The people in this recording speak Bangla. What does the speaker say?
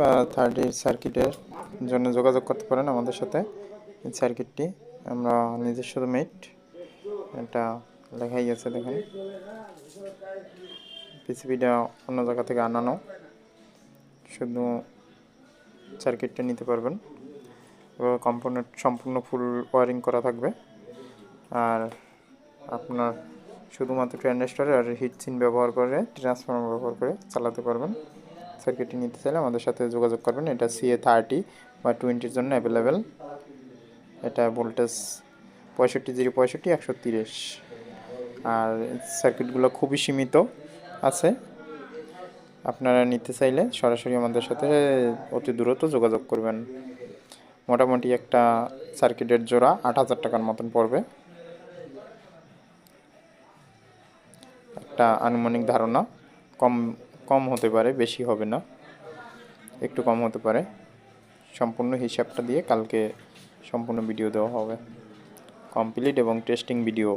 বা 30 সার্কিটের জন্য যোগাযোগ করতে পারেন আমাদের সাথে। এই সার্কিটটি আমরা নিজস্ব মেড, এটা লেখাই আছে দেখেন। পিসিবিটা অন্য জায়গা থেকে আনানো, শুধু সার্কিটটা নিতে পারবেন। কম্পোনেন্ট সম্পূর্ণ ফুল ওয়ারিং করা থাকবে। আর আপনার শুধুমাত্র ট্রানজিস্টর আর হিটসিন ব্যবহার করে, ট্রান্সফর্মার ব্যবহার করে চালাতে পারবেন। সার্কিটটি নিতে চাইলে আমাদের সাথে যোগাযোগ করবেন। এটা CA30 বা 20-র জন্য অ্যাভেলেবেল। এটা ভোল্টেজ 65-065-130। আর সার্কিটগুলো খুবই সীমিত আছে। আপনারা নিতে চাইলে সরাসরি আমাদের সাথে অতি দ্রুত যোগাযোগ করবেন। মোটামুটি একটা সার্কিটের জোড়া 8,000 টাকার মতন পড়বে। একটা আনুমানিক ধারণা, কম কম হতে পারে, বেশি হবে না, একটু কম হতে পারে। সম্পূর্ণ হিসাবটা দিয়ে কালকে সম্পূর্ণ ভিডিও দেওয়া হবে, কমপ্লিট এবং টেস্টিং ভিডিও।